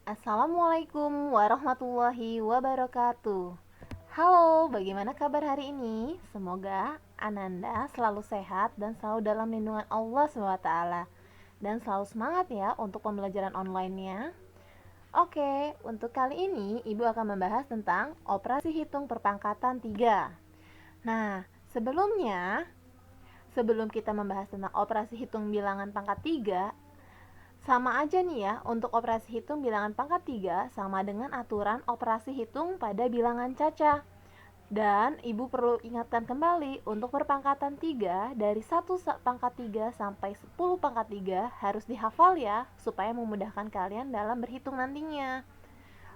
Assalamualaikum warahmatullahi wabarakatuh. Halo, bagaimana kabar hari ini? Semoga Ananda selalu sehat dan selalu dalam lindungan Allah SWT. Dan selalu semangat ya untuk pembelajaran online-nya. Oke, untuk kali ini Ibu akan membahas tentang operasi hitung perpangkatan 3. Nah, sebelum kita membahas tentang operasi hitung bilangan pangkat 3, sama aja nih ya, untuk operasi hitung bilangan pangkat 3 sama dengan aturan operasi hitung pada bilangan caca. Dan Ibu perlu ingatkan kembali, untuk perpangkatan 3 dari 1 pangkat 3 sampai 10 pangkat 3 harus dihafal ya, supaya memudahkan kalian dalam berhitung nantinya.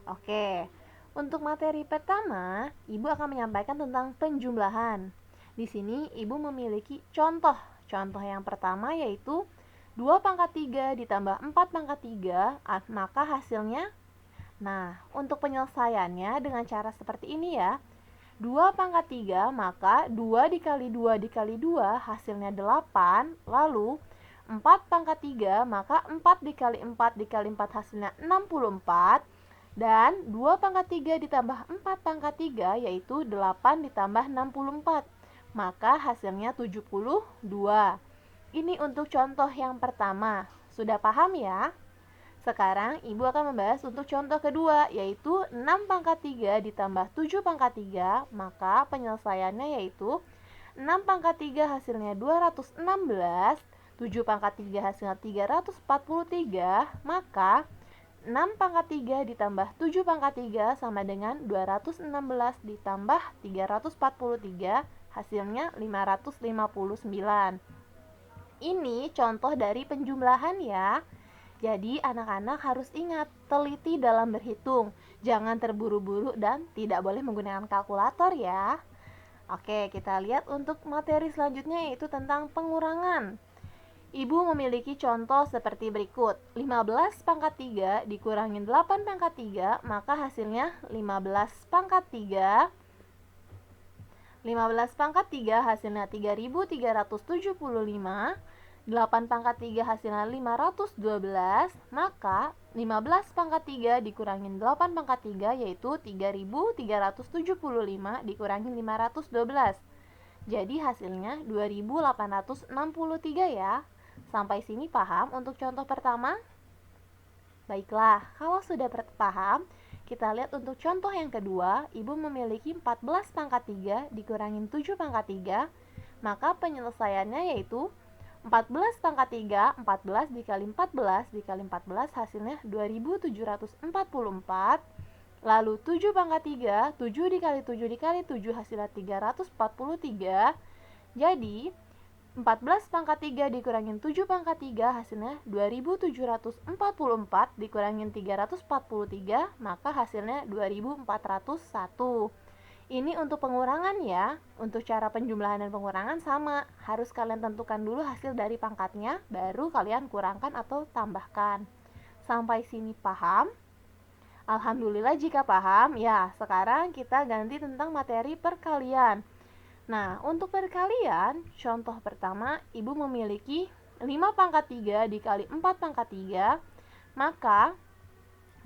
Oke, untuk materi pertama, Ibu akan menyampaikan tentang penjumlahan. Di sini Ibu memiliki contoh. Contoh yang pertama yaitu 2 pangkat 3 ditambah 4 pangkat 3, maka hasilnya. Nah, untuk penyelesaiannya dengan cara seperti ini ya. 2 pangkat 3, maka 2 dikali 2 dikali 2 hasilnya 8. Lalu 4 pangkat 3, maka 4 dikali 4 dikali 4 hasilnya 64. Dan 2 pangkat 3 ditambah 4 pangkat 3 yaitu 8 ditambah 64. Maka hasilnya 72. Ini untuk contoh yang pertama. Sudah paham ya? Sekarang Ibu akan membahas untuk contoh kedua, yaitu 6 pangkat 3 ditambah 7 pangkat 3. Maka penyelesaiannya yaitu 6 pangkat 3 hasilnya 216, 7 pangkat 3 hasilnya 343. Maka 6 pangkat 3 ditambah 7 pangkat 3 sama dengan 216 ditambah 343, hasilnya 559. Ini contoh dari penjumlahan ya. Jadi anak-anak harus ingat, teliti dalam berhitung. Jangan terburu-buru dan tidak boleh menggunakan kalkulator ya. Oke, kita lihat untuk materi selanjutnya yaitu tentang pengurangan. Ibu memiliki contoh seperti berikut. 15 pangkat 3 dikurangin 8 pangkat 3, maka hasilnya 15 pangkat 3. 15 pangkat 3 hasilnya 3375. 8 pangkat 3 hasilnya 512. Maka 15 pangkat 3 dikurangin 8 pangkat 3 yaitu 3375 dikurangin 512. Jadi hasilnya 2863 ya. Sampai sini paham untuk contoh pertama? Baiklah, kalau sudah paham, kita lihat untuk contoh yang kedua. Ibu memiliki 14 pangkat 3 dikurangin 7 pangkat 3. Maka penyelesaiannya yaitu 14 pangkat 3, 14 dikali 14 dikali 14 hasilnya 2744. Lalu 7 pangkat 3, 7 dikali 7 dikali 7 hasilnya 343. Jadi 14 pangkat 3 dikurangin 7 pangkat 3 hasilnya 2744 dikurangin 343, maka hasilnya 2401. Ini untuk pengurangan ya. Untuk cara penjumlahan dan pengurangan sama. Harus kalian tentukan dulu hasil dari pangkatnya, baru kalian kurangkan atau tambahkan. Sampai sini paham? Alhamdulillah jika paham. Ya, sekarang kita ganti tentang materi perkalian. Nah, untuk perkalian, contoh pertama, Ibu memiliki 5 pangkat 3 dikali 4 pangkat 3, maka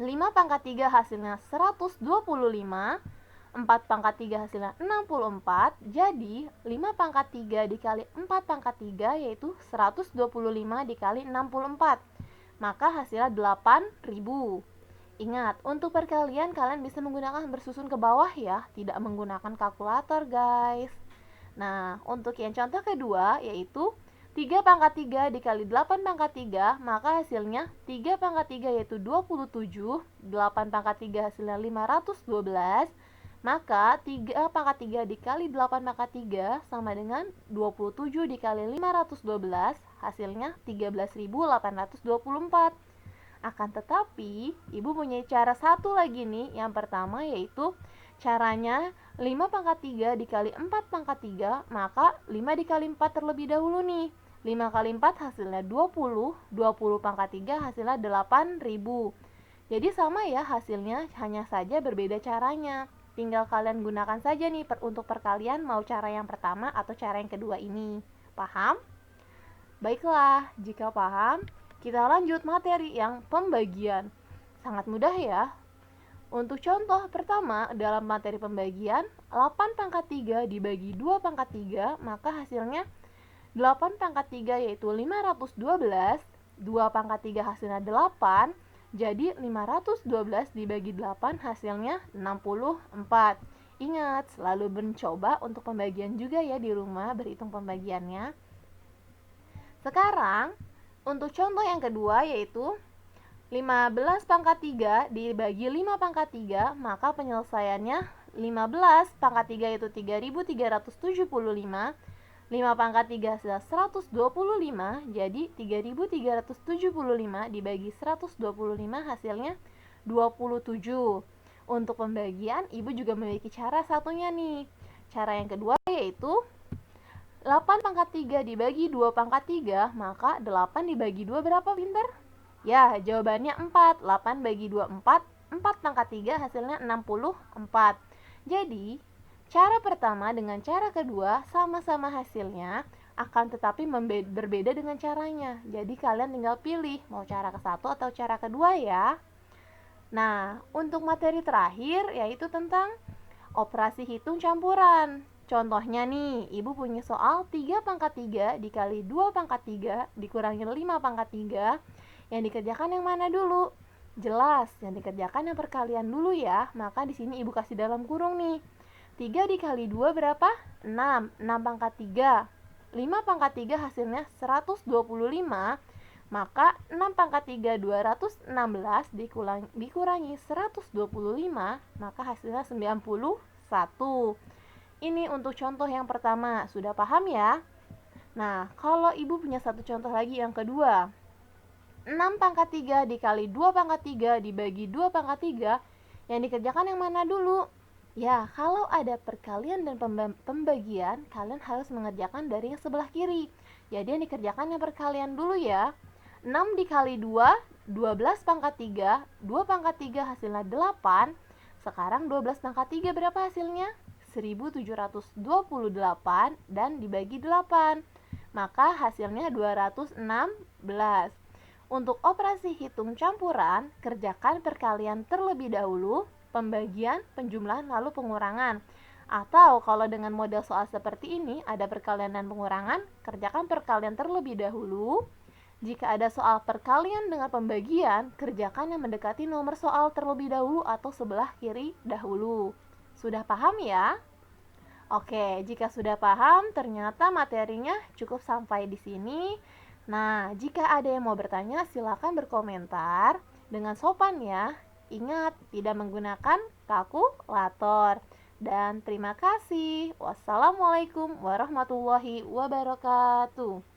5 pangkat 3 hasilnya 125, 4 pangkat 3 hasilnya 64, jadi 5 pangkat 3 dikali 4 pangkat 3 yaitu 125 dikali 64, maka hasilnya 8.000. Ingat, untuk perkalian kalian bisa menggunakan bersusun ke bawah ya, tidak menggunakan kalkulator guys. Nah, untuk yang contoh kedua yaitu 3 pangkat 3 dikali 8 pangkat 3, maka hasilnya 3 pangkat 3 yaitu 27, 8 pangkat 3 hasilnya 512, maka 3 pangkat 3 dikali 8 pangkat 3 sama dengan 27 dikali 512, hasilnya 13.824. Akan tetapi, Ibu punya cara satu lagi nih. Yang pertama yaitu caranya 5 pangkat 3 dikali 4 pangkat 3, maka 5 dikali 4 terlebih dahulu nih. 5 kali 4 hasilnya 20, 20 pangkat 3 hasilnya 8.000. Jadi sama ya hasilnya, hanya saja berbeda caranya. Tinggal kalian gunakan saja nih untuk perkalian, mau cara yang pertama atau cara yang kedua ini. Paham? Baiklah, jika paham, kita lanjut materi yang pembagian. Sangat mudah ya. Untuk contoh pertama, dalam materi pembagian, 8 pangkat 3 dibagi 2 pangkat 3, maka hasilnya 8 pangkat 3 yaitu 512, 2 pangkat 3 hasilnya 8, jadi 512 dibagi 8 hasilnya 64. Ingat, selalu mencoba untuk pembagian juga ya di rumah, berhitung pembagiannya. Sekarang, untuk contoh yang kedua yaitu 15 pangkat 3 dibagi 5 pangkat 3, maka penyelesaiannya 15 pangkat 3 yaitu 3375, 5 pangkat 3 adalah 125, jadi 3375 dibagi 125 hasilnya 27. Untuk pembagian, Ibu juga memiliki cara satunya nih. Cara yang kedua yaitu 8 pangkat 3 dibagi 2 pangkat 3, maka 8 dibagi 2 berapa, Pinter? Ya, jawabannya 4. 8 bagi 2, 4. 4 pangkat 3 hasilnya 64. Jadi, cara pertama dengan cara kedua sama-sama hasilnya, akan tetapi berbeda dengan caranya. Jadi, kalian tinggal pilih mau cara ke satu atau cara kedua ya. Nah, untuk materi terakhir yaitu tentang operasi hitung campuran. Contohnya nih, Ibu punya soal 3 pangkat 3 dikali 2 pangkat 3 dikurangi 5 pangkat 3. Yang dikerjakan yang mana dulu? Jelas, yang dikerjakan yang perkalian dulu ya. Maka di sini Ibu kasih dalam kurung nih. 3 dikali 2 berapa? 6. 6 pangkat 3. 5 pangkat 3 hasilnya 125. Maka 6 pangkat 3 216 dikurangi 125, maka hasilnya 91. Ini untuk contoh yang pertama, sudah paham ya? Nah, kalau Ibu punya satu contoh lagi yang kedua, 6 pangkat 3 dikali 2 pangkat 3 dibagi 2 pangkat 3, yang dikerjakan yang mana dulu? Ya, kalau ada perkalian dan pembagian, kalian harus mengerjakan dari yang sebelah kiri. Jadi yang dikerjakan yang perkalian dulu ya. 6 dikali 2, 12 pangkat 3, 2 pangkat 3 hasilnya 8. Sekarang 12 pangkat 3 berapa hasilnya? 1728 dan dibagi 8, maka hasilnya 216. Untuk operasi hitung campuran, kerjakan perkalian terlebih dahulu, pembagian, penjumlahan, lalu pengurangan. Atau kalau dengan model soal seperti ini, ada perkalian dan pengurangan, kerjakan perkalian terlebih dahulu. Jika ada soal perkalian dengan pembagian, kerjakan yang mendekati nomor soal terlebih dahulu atau sebelah kiri dahulu. Sudah paham ya? Oke, jika sudah paham, ternyata materinya cukup sampai di sini. Nah, jika ada yang mau bertanya, silakan berkomentar dengan sopan ya. Ingat, tidak menggunakan kalkulator. Dan terima kasih. Wassalamualaikum warahmatullahi wabarakatuh.